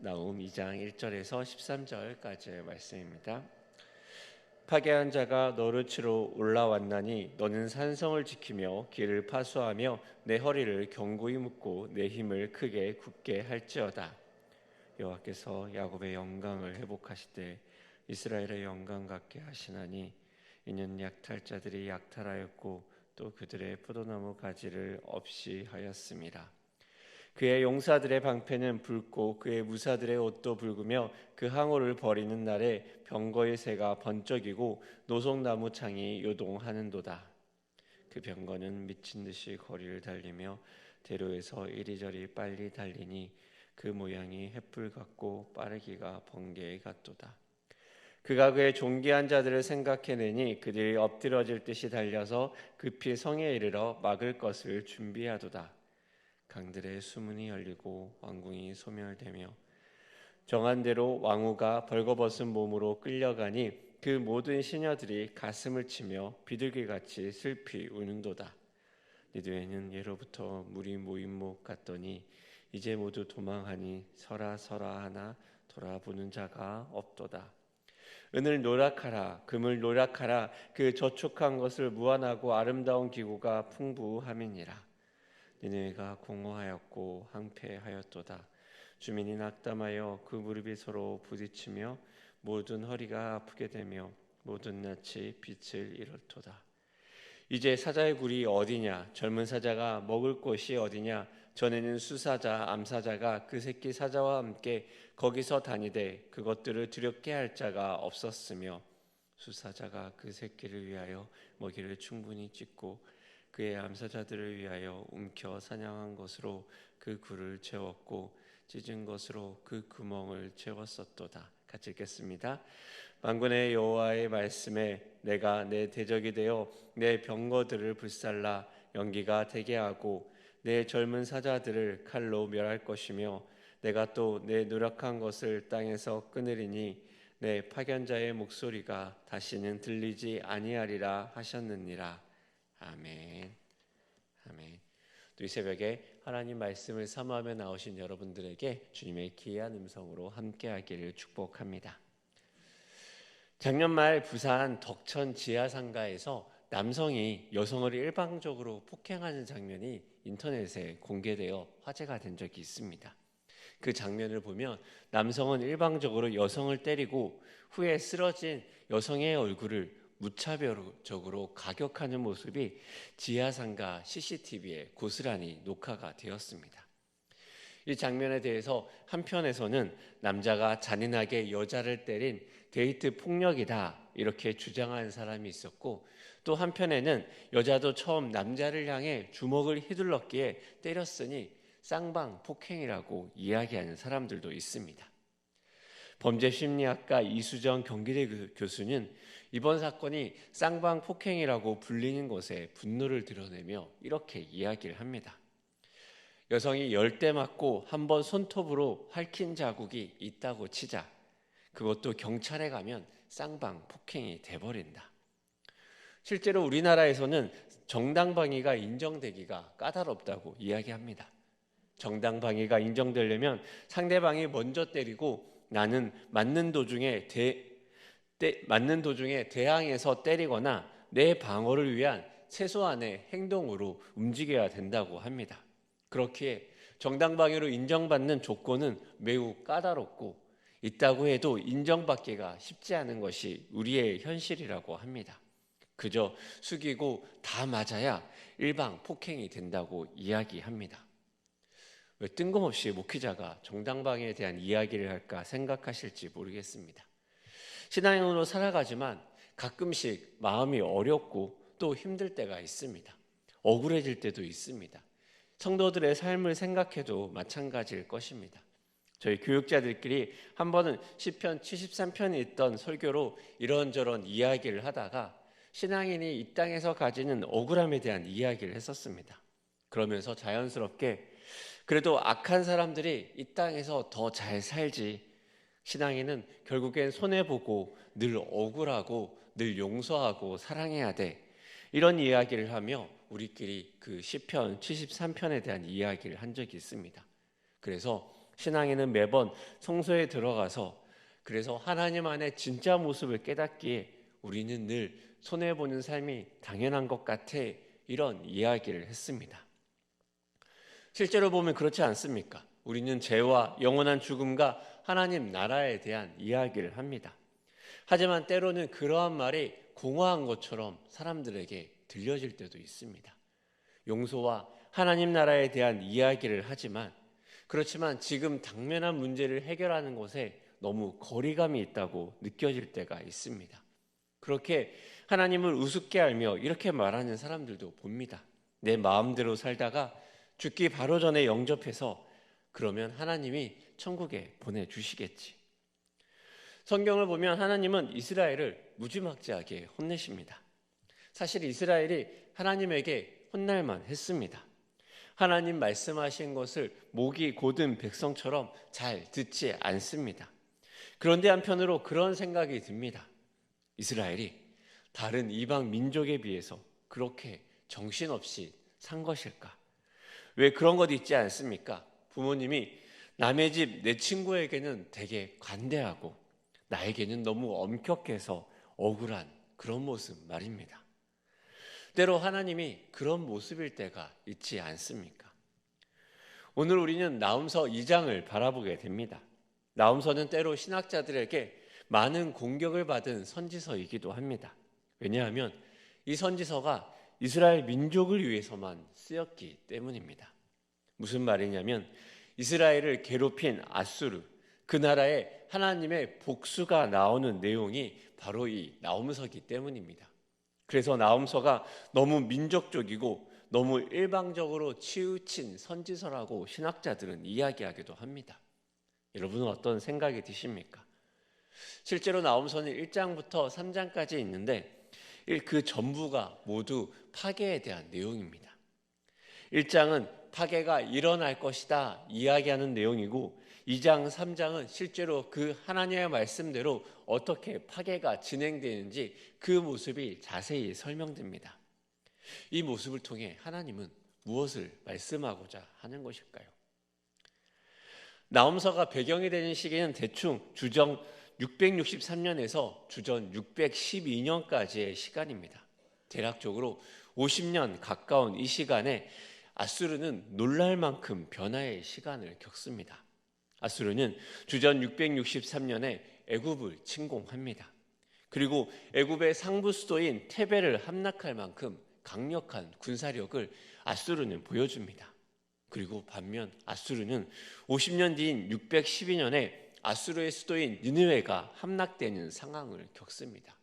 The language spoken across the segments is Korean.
나훔 2장 1절에서 13절까지의 말씀입니다. 파괴한 자가 너를 치러 올라왔나니 너는 산성을 지키며 길을 파수하며 내 허리를 견고히 묶고 내 힘을 크게 굳게 할지어다. 여호와께서 야곱의 영광을 회복하시되 이스라엘의 영광 같게 하시나니 이는 약탈자들이 약탈하였고 또 그들의 포도나무 가지를 없이 하였음이라. 그의 용사들의 방패는 붉고 그의 무사들의 옷도 붉으며 그 항우를 버리는 날에 병거의 새가 번쩍이고 노송나무 창이 요동하는도다. 그 병거는 미친 듯이 거리를 달리며 대로에서 이리저리 빨리 달리니 그 모양이 횃불 같고 빠르기가 번개 같도다. 그가 그의 존귀한 자들을 생각해내니 그들이 엎드러질 듯이 달려서 급히 성에 이르러 막을 것을 준비하도다. 강들의 수문이 열리고 왕궁이 소멸되며 정한 대로 왕후가 벌거벗은 몸으로 끌려가니 그 모든 시녀들이 가슴을 치며 비둘기같이 슬피 우는도다. 니드웨는 예로부터 물이 모인 목 같더니 이제 모두 도망하니 서라 하나 돌아보는 자가 없도다. 은을 노력하라 금을 노력하라 그 저축한 것을 무한하고 아름다운 기구가 풍부함이니라. 니느웨가 공허하였고 황폐하였도다. 주민이 낙담하여 그 무릎이 서로 부딪히며 모든 허리가 아프게 되며 모든 낯이 빛을 잃었도다. 이제 사자의 굴이 어디냐? 젊은 사자가 먹을 곳이 어디냐? 전에는 수사자, 암사자가 그 새끼 사자와 함께 거기서 다니되 그것들을 두렵게 할 자가 없었으며 수사자가 그 새끼를 위하여 먹이를 충분히 찢고 그의 암사자들을 위하여 움켜 사냥한 것으로 그 굴을 채웠고 찢은 것으로 그 구멍을 채웠었도다. 같이 읽겠습니다. 만군의 여호와의 말씀에 내가 내 대적이 되어 내 병거들을 불살라 연기가 되게 하고 내 젊은 사자들을 칼로 멸할 것이며 내가 또 내 노력한 것을 땅에서 끊으리니 내 파견자의 목소리가 다시는 들리지 아니하리라 하셨느니라. 아멘. 아멘. 또 이 새벽에 하나님 말씀을 사모하며 나오신 여러분들에게 주님의 귀한 음성으로 함께하기를 축복합니다. 작년 말 부산 덕천 지하상가에서 남성이 여성을 일방적으로 폭행하는 장면이 인터넷에 공개되어 화제가 된 적이 있습니다. 그 장면을 보면 남성은 일방적으로 여성을 때리고 후에 쓰러진 여성의 얼굴을 무차별적으로 가격하는 모습이 지하상가 CCTV에 고스란히 녹화가 되었습니다. 이 장면에 대해서 한편에서는 남자가 잔인하게 여자를 때린 데이트 폭력이다 이렇게 주장하는 사람이 있었고, 또 한편에는 여자도 처음 남자를 향해 주먹을 휘둘렀기에 때렸으니 쌍방 폭행이라고 이야기하는 사람들도 있습니다. 범죄심리학과 이수정 경기대 교수는 이번 사건이 쌍방 폭행이라고 불리는 것에 분노를 드러내며 이렇게 이야기를 합니다. 여성이 10대 맞고 한 번 손톱으로 핥힌 자국이 있다고 치자. 그것도 경찰에 가면 쌍방 폭행이 돼버린다. 실제로 우리나라에서는 정당방위가 인정되기가 까다롭다고 이야기합니다. 정당방위가 인정되려면 상대방이 먼저 때리고 나는 맞는 도중에 대항해서 때리거나 내 방어를 위한 최소한의 행동으로 움직여야 된다고 합니다. 그렇기에 정당방위로 인정받는 조건은 매우 까다롭고 있다고 해도 인정받기가 쉽지 않은 것이 우리의 현실이라고 합니다. 그저 숙이고 다 맞아야 일방 폭행이 된다고 이야기합니다. 왜 뜬금없이 목회자가 정당방위에 대한 이야기를 할까 생각하실지 모르겠습니다. 신앙으로 살아가지만 가끔씩 마음이 어렵고 또 힘들 때가 있습니다. 억울해질 때도 있습니다. 성도들의 삶을 생각해도 마찬가지일 것입니다. 저희 교육자들끼리 한 번은 시편 73편에 있던 설교로 이런저런 이야기를 하다가 신앙인이 이 땅에서 가지는 억울함에 대한 이야기를 했었습니다. 그러면서 자연스럽게 그래도 악한 사람들이 이 땅에서 더 잘 살지, 신앙인은 결국엔 손해보고 늘 억울하고 늘 용서하고 사랑해야 돼, 이런 이야기를 하며 우리끼리 그 시편 73편에 대한 이야기를 한 적이 있습니다. 그래서 신앙에는 매번 성소에 들어가서 그래서 하나님 안에 진짜 모습을 깨닫기에 우리는 늘 손해보는 삶이 당연한 것 같아 이런 이야기를 했습니다. 실제로 보면 그렇지 않습니까? 우리는 죄와 영원한 죽음과 하나님 나라에 대한 이야기를 합니다. 하지만 때로는 그러한 말이 공허한 것처럼 사람들에게 들려질 때도 있습니다. 용서와 하나님 나라에 대한 이야기를 하지만 그렇지만 지금 당면한 문제를 해결하는 것에 너무 거리감이 있다고 느껴질 때가 있습니다. 그렇게 하나님을 우습게 알며 이렇게 말하는 사람들도 봅니다. 내 마음대로 살다가 죽기 바로 전에 영접해서 그러면 하나님이 천국에 보내주시겠지. 성경을 보면 하나님은 이스라엘을 무지막지하게 혼내십니다. 사실 이스라엘이 하나님에게 혼날만 했습니다. 하나님 말씀하신 것을 목이 곧은 백성처럼 잘 듣지 않습니다. 그런데 한편으로 그런 생각이 듭니다. 이스라엘이 다른 이방 민족에 비해서 그렇게 정신없이 산 것일까? 왜 그런 것 있지 않습니까? 부모님이 남의 집 내 친구에게는 되게 관대하고 나에게는 너무 엄격해서 억울한 그런 모습 말입니다. 때로 하나님이 그런 모습일 때가 있지 않습니까? 오늘 우리는 나훔서 2장을 바라보게 됩니다. 나훔서는 때로 신학자들에게 많은 공격을 받은 선지서이기도 합니다. 왜냐하면 이 선지서가 이스라엘 민족을 위해서만 쓰였기 때문입니다. 무슨 말이냐면 이스라엘을 괴롭힌 아수르, 그 나라에 하나님의 복수가 나오는 내용이 바로 이 나훔서이기 때문입니다. 그래서 나훔서가 너무 민족적이고 너무 일방적으로 치우친 선지서라고 신학자들은 이야기하기도 합니다. 여러분은 어떤 생각이 드십니까? 실제로 나훔서는 1장부터 3장까지 있는데 그 전부가 모두 파괴에 대한 내용입니다. 1장은 파괴가 일어날 것이다 이야기하는 내용이고 2장, 3장은 실제로 그 하나님의 말씀대로 어떻게 파괴가 진행되는지 그 모습이 자세히 설명됩니다. 이 모습을 통해 하나님은 무엇을 말씀하고자 하는 것일까요? 나훔서가 배경이 되는 시기는 대충 주정 663년에서 주전 612년까지의 시간입니다. 대략적으로 50년 가까운 이 시간에 아수르는 놀랄 만큼 변화의 시간을 겪습니다. 아수르는 주전 663년에 애굽을 침공합니다. 그리고 애굽의 상부 수도인 테벨을 함락할 만큼 강력한 군사력을 아수르는 보여줍니다. 그리고 반면 아수르는 50년 뒤인 612년에 아수르의 수도인 니느웨가 함락되는 상황을 겪습니다.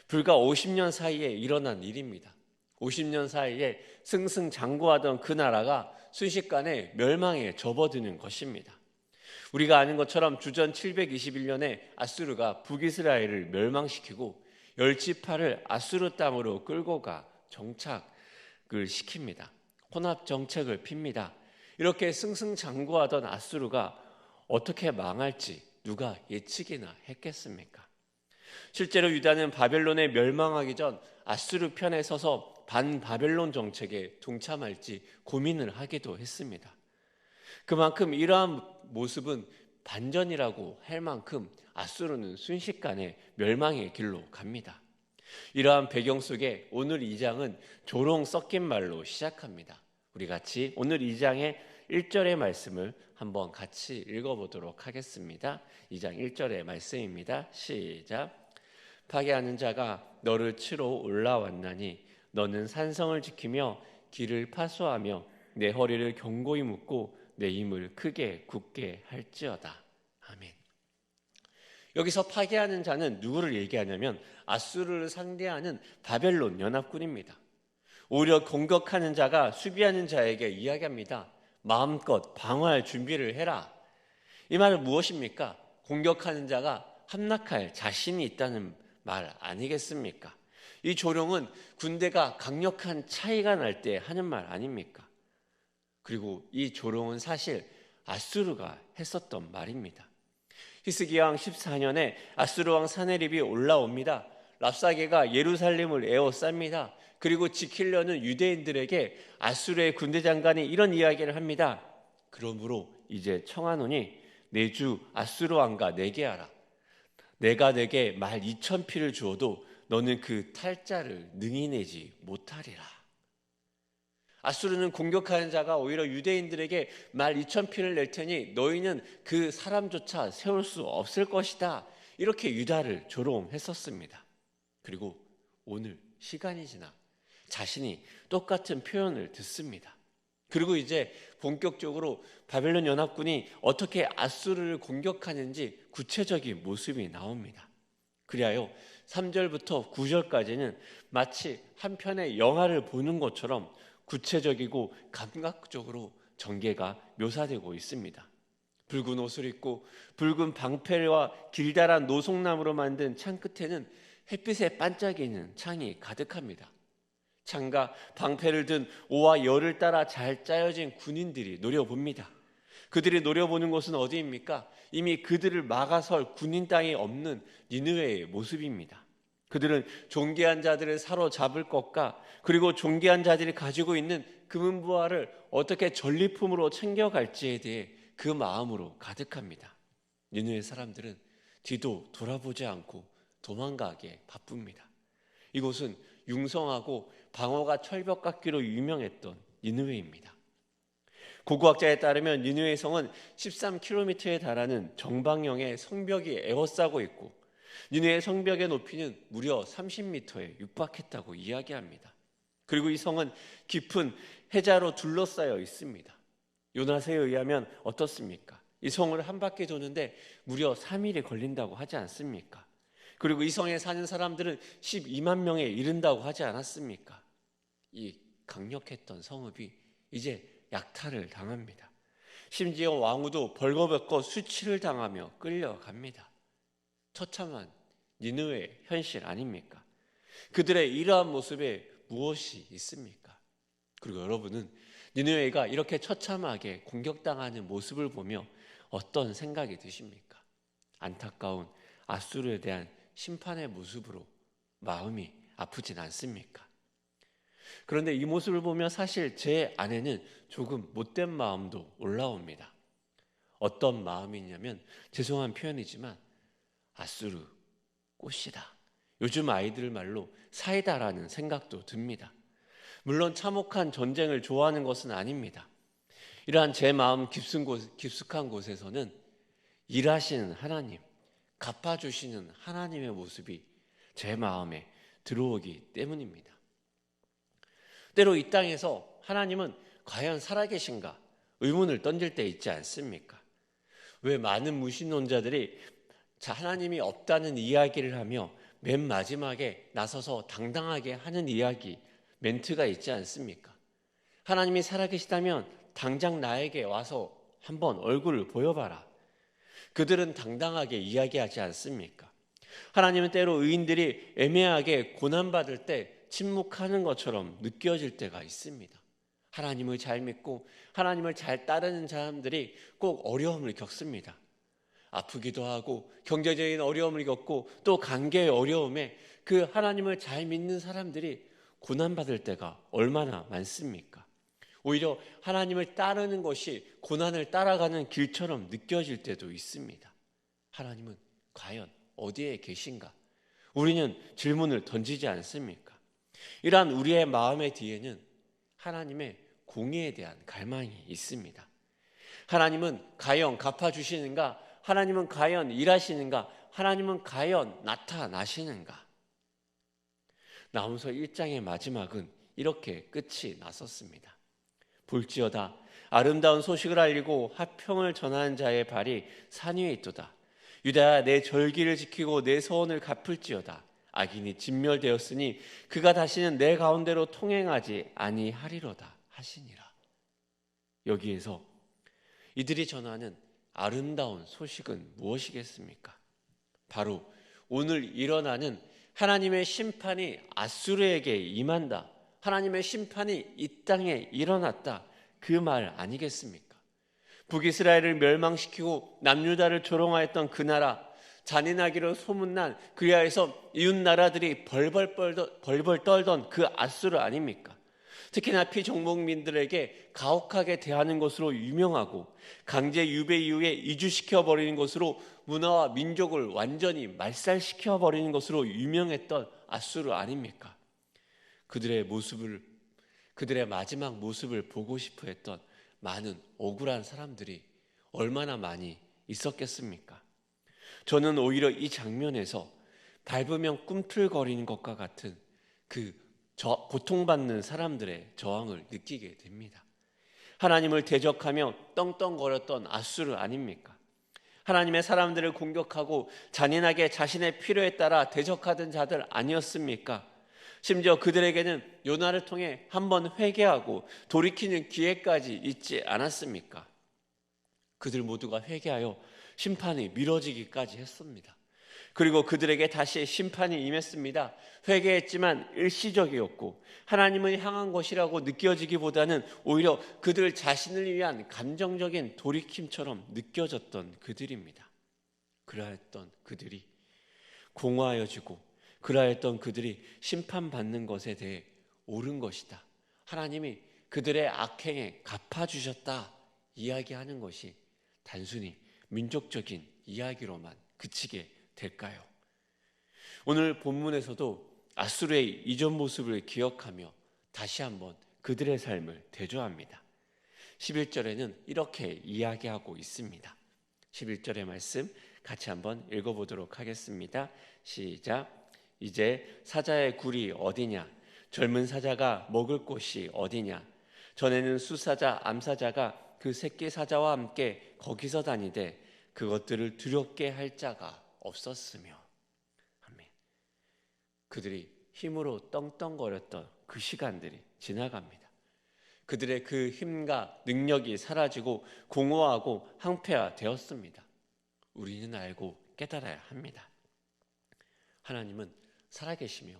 불과 50년 사이에 일어난 일입니다. 50년 사이에 승승장구하던 그 나라가 순식간에 멸망에 접어드는 것입니다. 우리가 아는 것처럼 주전 721년에 아수르가 북이스라엘을 멸망시키고 열지파를 아수르 땅으로 끌고 가 정착을 시킵니다. 혼합 정책을 핍니다. 이렇게 승승장구하던 아수르가 어떻게 망할지 누가 예측이나 했겠습니까? 실제로 유다는 바벨론에 멸망하기 전 아수르 편에 서서 반바벨론 정책에 동참할지 고민을 하기도 했습니다. 그만큼 이러한 모습은 반전이라고 할 만큼 아수르는 순식간에 멸망의 길로 갑니다. 이러한 배경 속에 오늘 2장은 조롱 섞인 말로 시작합니다. 우리 같이 오늘 2장의 1절의 말씀을 한번 같이 읽어보도록 하겠습니다. 2장 1절의 말씀입니다. 시작. 파괴하는 자가 너를 치러 올라왔나니 너는 산성을 지키며 길을 파수하며 내 허리를 견고히 묶고 내 힘을 크게 굳게 할지어다. 아멘. 여기서 파괴하는 자는 누구를 얘기하냐면 아수르를 상대하는 바벨론 연합군입니다. 오히려 공격하는 자가 수비하는 자에게 이야기합니다. 마음껏 방어할 준비를 해라. 이 말은 무엇입니까? 공격하는 자가 함락할 자신이 있다는 말 아니겠습니까? 이 조롱은 군대가 강력한 차이가 날 때 하는 말 아닙니까? 그리고 이 조롱은 사실 아수르가 했었던 말입니다. 히스기야 14년에 아수르 왕 사네립이 올라옵니다. 랍사게가 예루살렘을 에워쌉니다. 그리고 지키려는 유대인들에게 아수르의 군대 장관이 이런 이야기를 합니다. 그러므로 이제 청하노니 내 주 아수르 왕과 내게 하라. 내가 내게 말 2,000피를 주어도 너는 그 탈자를 능히 내지 못하리라. 아수르는 공격하는 자가 오히려 유대인들에게 말 2,000피를 낼 테니 너희는 그 사람조차 세울 수 없을 것이다. 이렇게 유다를 조롱했었습니다. 그리고 오늘 시간이 지나 자신이 똑같은 표현을 듣습니다. 그리고 이제 본격적으로 바벨론 연합군이 어떻게 아수르를 공격하는지 구체적인 모습이 나옵니다. 그리하여 3절부터 9절까지는 마치 한 편의 영화를 보는 것처럼 구체적이고 감각적으로 전개가 묘사되고 있습니다. 붉은 옷을 입고 붉은 방패와 길다란 노송나무로 만든 창 끝에는 햇빛에 반짝이는 창이 가득합니다. 창과 방패를 든 오와 열을 따라 잘 짜여진 군인들이 노려봅니다. 그들이 노려보는 곳은 어디입니까? 이미 그들을 막아설 군인 땅이 없는 니느웨의 모습입니다. 그들은 존귀한 자들을 사로잡을 것과 그리고 존귀한 자들이 가지고 있는 금은부화를 어떻게 전리품으로 챙겨갈지에 대해 그 마음으로 가득합니다. 니느웨 사람들은 뒤도 돌아보지 않고 도망가기에 바쁩니다. 이곳은 융성하고 방어가 철벽 같기로 유명했던 니느웨입니다. 고고학자에 따르면 니느웨 성은 13km에 달하는 정방형의 성벽이 에워싸고 있고 니느웨 성벽의 높이는 무려 30m에 육박했다고 이야기합니다. 그리고 이 성은 깊은 해자로 둘러싸여 있습니다. 요나스에 의하면 어떻습니까? 이 성을 한 바퀴 도는데 무려 3일이 걸린다고 하지 않습니까? 그리고 이 성에 사는 사람들은 12만 명에 이른다고 하지 않았습니까? 이 강력했던 성읍이 이제 약탈을 당합니다. 심지어 왕후도 벌거벗고 수치를 당하며 끌려갑니다. 처참한 니느웨의 현실 아닙니까? 그들의 이러한 모습에 무엇이 있습니까? 그리고 여러분은 니느웨가 이렇게 처참하게 공격당하는 모습을 보며 어떤 생각이 드십니까? 안타까운 아수르에 대한 심판의 모습으로 마음이 아프진 않습니까? 그런데 이 모습을 보며 사실 제 안에는 조금 못된 마음도 올라옵니다. 어떤 마음이냐면 죄송한 표현이지만 아수르 꽃이다. 요즘 아이들 말로 사이다라는 생각도 듭니다. 물론 참혹한 전쟁을 좋아하는 것은 아닙니다. 이러한 제 마음 깊숙한 곳에서는 일하시는 하나님, 갚아주시는 하나님의 모습이 제 마음에 들어오기 때문입니다. 때로 이 땅에서 하나님은 과연 살아계신가 의문을 던질 때 있지 않습니까? 왜 많은 무신론자들이 하나님이 없다는 이야기를 하며 맨 마지막에 나서서 당당하게 하는 이야기, 멘트가 있지 않습니까? 하나님이 살아계시다면 당장 나에게 와서 한번 얼굴을 보여봐라. 그들은 당당하게 이야기하지 않습니까? 하나님은 때로 의인들이 애매하게 고난받을 때 침묵하는 것처럼 느껴질 때가 있습니다. 하나님을 잘 믿고 하나님을 잘 따르는 사람들이 꼭 어려움을 겪습니다. 아프기도 하고 경제적인 어려움을 겪고 또 관계의 어려움에 그 하나님을 잘 믿는 사람들이 고난받을 때가 얼마나 많습니까? 오히려 하나님을 따르는 것이 고난을 따라가는 길처럼 느껴질 때도 있습니다. 하나님은 과연 어디에 계신가? 우리는 질문을 던지지 않습니까? 이러한 우리의 마음의 뒤에는 하나님의 공의에 대한 갈망이 있습니다. 하나님은 과연 갚아주시는가? 하나님은 과연 일하시는가? 하나님은 과연 나타나시는가? 나홈서 1장의 마지막은 이렇게 끝이 났었습니다. 볼지어다 아름다운 소식을 알리고 화평을 전하는 자의 발이 산 위에 있도다. 유다야 내 절기를 지키고 내 서원을 갚을지어다. 악인이 진멸되었으니 그가 다시는 내 가운데로 통행하지 아니하리로다 하시니라. 여기에서 이들이 전하는 아름다운 소식은 무엇이겠습니까? 바로 오늘 일어나는 하나님의 심판이 아수르에게 임한다. 하나님의 심판이 이 땅에 일어났다. 그 말 아니겠습니까? 북이스라엘을 멸망시키고 남유다를 조롱하였던 그 나라, 잔인하기로 소문난 그리하여서 이웃 나라들이 벌벌 떨던 그 아수르 아닙니까? 특히나 피정복민들에게 가혹하게 대하는 것으로 유명하고 강제 유배 이후에 이주시켜버리는 것으로 문화와 민족을 완전히 말살시켜버리는 것으로 유명했던 아수르 아닙니까? 그들의 마지막 모습을 보고 싶어 했던 많은 억울한 사람들이 얼마나 많이 있었겠습니까? 저는 오히려 이 장면에서 밟으면 꿈틀거리는 것과 같은 그 고통받는 사람들의 저항을 느끼게 됩니다. 하나님을 대적하며 떵떵거렸던 아수르 아닙니까? 하나님의 사람들을 공격하고 잔인하게 자신의 필요에 따라 대적하던 자들 아니었습니까? 심지어 그들에게는 요나를 통해 한번 회개하고 돌이키는 기회까지 있지 않았습니까? 그들 모두가 회개하여 심판이 미뤄지기까지 했습니다. 그리고 그들에게 다시 심판이 임했습니다. 회개했지만 일시적이었고 하나님을 향한 것이라고 느껴지기보다는 오히려 그들 자신을 위한 감정적인 돌이킴처럼 느껴졌던 그들입니다. 그러했던 그들이 공허하여지고 그러했던 그들이 심판받는 것에 대해 옳은 것이다. 하나님이 그들의 악행에 갚아주셨다 이야기하는 것이 단순히 민족적인 이야기로만 그치게 될까요? 오늘 본문에서도 아수르의 이전 모습을 기억하며 다시 한번 그들의 삶을 대조합니다. 11절에는 이렇게 이야기하고 있습니다. 11절의 말씀 같이 한번 읽어보도록 하겠습니다. 시작. 이제 사자의 굴이 어디냐? 젊은 사자가 먹을 곳이 어디냐? 전에는 수사자, 암사자가 그 새끼 사자와 함께 거기서 다니되 그것들을 두렵게 할 자가 없었으며. 아멘. 그들이 힘으로 떵떵거렸던 그 시간들이 지나갑니다. 그들의 그 힘과 능력이 사라지고 공허하고 황폐화되었습니다. 우리는 알고 깨달아야 합니다. 하나님은 살아계시며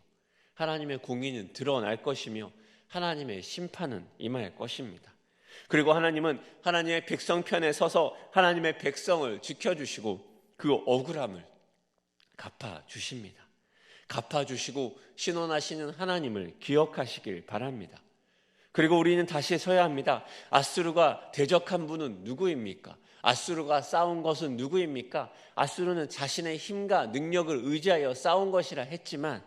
하나님의 공의는 드러날 것이며 하나님의 심판은 임할 것입니다. 그리고 하나님은 하나님의 백성 편에 서서 하나님의 백성을 지켜주시고 그 억울함을 갚아주십니다. 갚아주시고 신원하시는 하나님을 기억하시길 바랍니다. 그리고 우리는 다시 서야 합니다. 아수르가 대적한 분은 누구입니까? 아수르가 싸운 것은 누구입니까? 아수르는 자신의 힘과 능력을 의지하여 싸운 것이라 했지만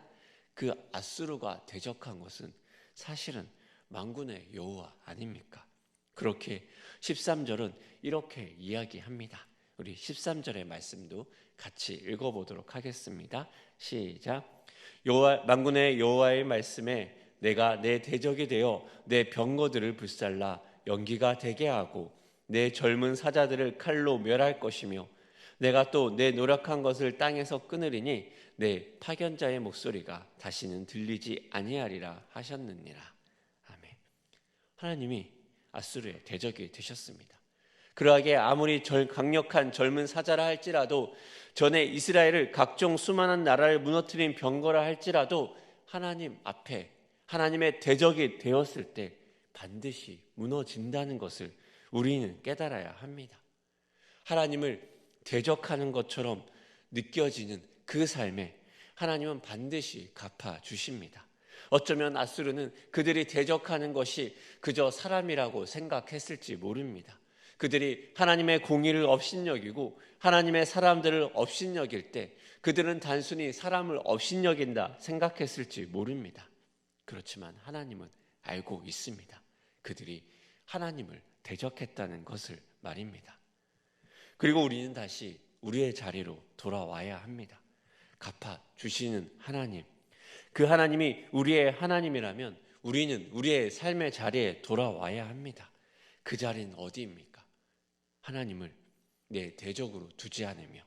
그 아수르가 대적한 것은 사실은 만군의 여호와 아닙니까? 그렇게 13절은 이렇게 이야기합니다. 우리 13절의 말씀도 같이 읽어보도록 하겠습니다. 시작. 만군의 여호와의 말씀에 내가 내 대적이 되어 내 병거들을 불살라 연기가 되게 하고 내 젊은 사자들을 칼로 멸할 것이며 내가 또 내 노력한 것을 땅에서 끊으리니 내 파견자의 목소리가 다시는 들리지 아니하리라 하셨느니라. 아멘. 하나님이 아수르의 대적이 되셨습니다. 그러하게 아무리 강력한 젊은 사자라 할지라도 전에 이스라엘을 각종 수많은 나라를 무너뜨린 병거라 할지라도 하나님 앞에 하나님의 대적이 되었을 때 반드시 무너진다는 것을 우리는 깨달아야 합니다. 하나님을 대적하는 것처럼 느껴지는 그 삶에 하나님은 반드시 갚아주십니다. 어쩌면 아수르는 그들이 대적하는 것이 그저 사람이라고 생각했을지 모릅니다. 그들이 하나님의 공의를 업신여기고 하나님의 사람들을 업신여길 때 그들은 단순히 사람을 업신여긴다 생각했을지 모릅니다. 그렇지만 하나님은 알고 있습니다. 그들이 하나님을 대적했다는 것을 말입니다. 그리고 우리는 다시 우리의 자리로 돌아와야 합니다. 갚아주시는 하나님, 그 하나님이 우리의 하나님이라면 우리는 우리의 삶의 자리에 돌아와야 합니다. 그 자리는 어디입니까? 하나님을 내 대적으로 두지 않으며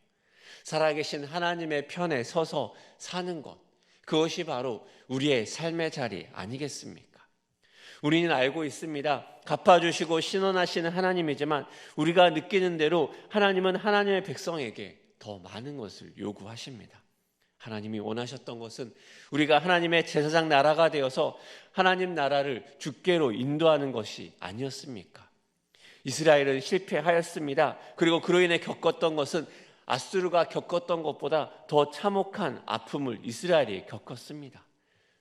살아계신 하나님의 편에 서서 사는 것, 그것이 바로 우리의 삶의 자리 아니겠습니까? 우리는 알고 있습니다. 갚아주시고 신원하시는 하나님이지만 우리가 느끼는 대로 하나님은 하나님의 백성에게 더 많은 것을 요구하십니다. 하나님이 원하셨던 것은 우리가 하나님의 제사장 나라가 되어서 하나님 나라를 주께로 인도하는 것이 아니었습니까? 이스라엘은 실패하였습니다. 그리고 그로 인해 겪었던 것은 아수르가 겪었던 것보다 더 참혹한 아픔을 이스라엘이 겪었습니다.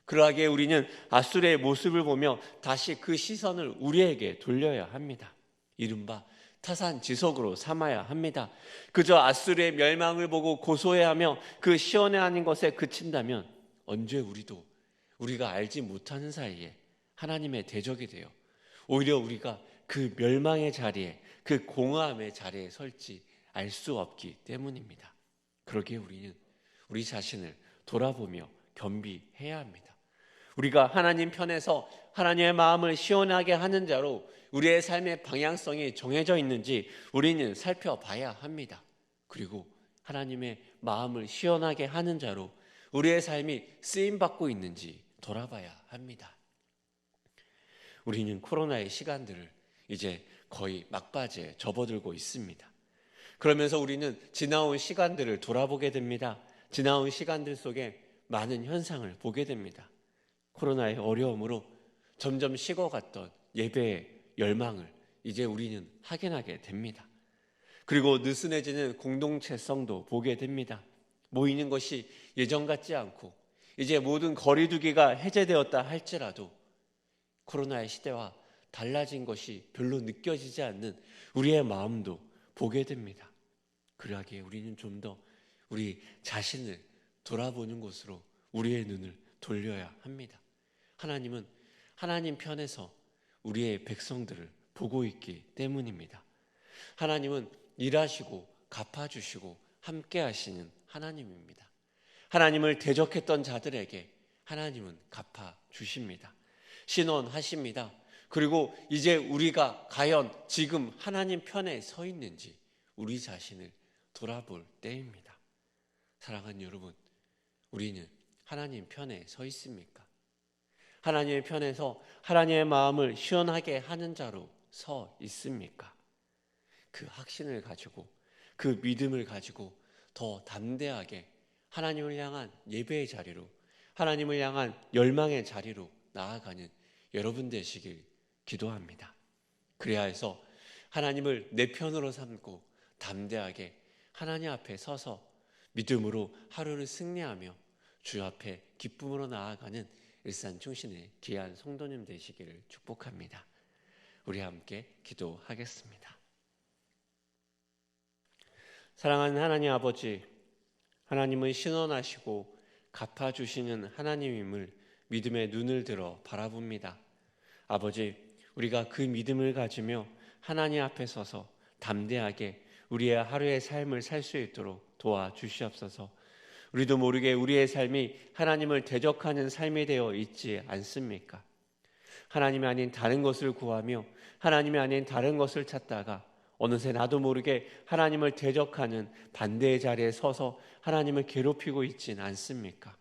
그러하기에 우리는 앗술의 모습을 보며 다시 그 시선을 우리에게 돌려야 합니다. 이른바 타산지석으로 삼아야 합니다. 그저 앗술의 멸망을 보고 고소해하며 그 시원해하는 것에 그친다면 언제 우리가 알지 못하는 사이에 하나님의 대적이 되어 오히려 우리가 그 멸망의 자리에, 그 공허함의 자리에 설지 알 수 없기 때문입니다. 그러기에 우리는 우리 자신을 돌아보며 겸비해야 합니다. 우리가 하나님 편에서 하나님의 마음을 시원하게 하는 자로 우리의 삶의 방향성이 정해져 있는지 우리는 살펴봐야 합니다. 그리고 하나님의 마음을 시원하게 하는 자로 우리의 삶이 쓰임받고 있는지 돌아봐야 합니다. 우리는 코로나의 시간들을 이제 거의 막바지에 접어들고 있습니다. 그러면서 우리는 지나온 시간들을 돌아보게 됩니다. 지나온 시간들 속에 많은 현상을 보게 됩니다. 코로나의 어려움으로 점점 식어갔던 예배의 열망을 이제 우리는 확인하게 됩니다. 그리고 느슨해지는 공동체성도 보게 됩니다. 모이는 것이 예전 같지 않고 이제 모든 거리두기가 해제되었다 할지라도 코로나의 시대와 달라진 것이 별로 느껴지지 않는 우리의 마음도 보게 됩니다. 그러하기에 우리는 좀 더 우리 자신을 돌아보는 곳으로 우리의 눈을 돌려야 합니다. 하나님은 하나님 편에서 우리의 백성들을 보고 있기 때문입니다. 하나님은 일하시고 갚아주시고 함께 하시는 하나님입니다. 하나님을 대적했던 자들에게 하나님은 갚아주십니다. 신원하십니다. 그리고 이제 우리가 과연 지금 하나님 편에 서 있는지 우리 자신을 돌아볼 때입니다. 사랑하는 여러분, 우리는 하나님 편에 서 있습니까? 하나님의 편에서 하나님의 마음을 시원하게 하는 자로 서 있습니까? 그 확신을 가지고 그 믿음을 가지고 더 담대하게 하나님을 향한 예배의 자리로, 하나님을 향한 열망의 자리로 나아가는 여러분 되시길 기도합니다. 그래야 해서 하나님을 내 편으로 삼고 담대하게 하나님 앞에 서서 믿음으로 하루를 승리하며 주 앞에 기쁨으로 나아가는 일산 충신의 귀한 성도님 되시기를 축복합니다. 우리 함께 기도하겠습니다. 사랑하는 하나님 아버지, 하나님은 신원하시고 갚아주시는 하나님임을 믿음의 눈을 들어 바라봅니다. 아버지, 우리가 그 믿음을 가지며 하나님 앞에 서서 담대하게 우리의 하루의 삶을 살 수 있도록 도와주시옵소서. 우리도 모르게 우리의 삶이 하나님을 대적하는 삶이 되어 있지 않습니까? 하나님이 아닌 다른 것을 구하며 하나님이 아닌 다른 것을 찾다가 어느새 나도 모르게 하나님을 대적하는 반대의 자리에 서서 하나님을 괴롭히고 있진 않습니까?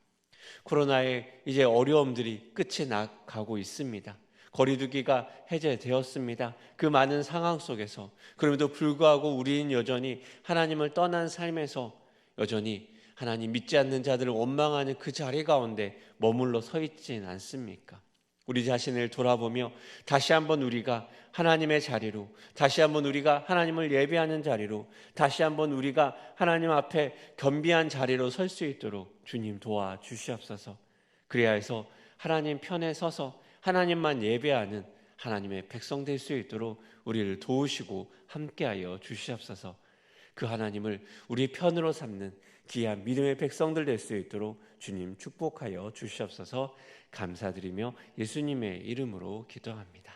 코로나의 이제 어려움들이 끝이 나가고 있습니다. 거리두기가 해제되었습니다. 그 많은 상황 속에서 그럼에도 불구하고 우리는 여전히 하나님을 떠난 삶에서 여전히 하나님 믿지 않는 자들을 원망하는 그 자리 가운데 머물러 서 있진 않습니까? 우리 자신을 돌아보며 다시 한번 우리가 하나님의 자리로, 다시 한번 우리가 하나님을 예배하는 자리로, 다시 한번 우리가 하나님 앞에 겸비한 자리로 설 수 있도록 주님 도와주시옵소서. 그래야 해서 하나님 편에 서서 하나님만 예배하는 하나님의 백성 될 수 있도록 우리를 도우시고 함께하여 주시옵소서. 그 하나님을 우리 편으로 삼는 귀한 믿음의 백성들 될 수 있도록 주님 축복하여 주시옵소서. 감사드리며 예수님의 이름으로 기도합니다.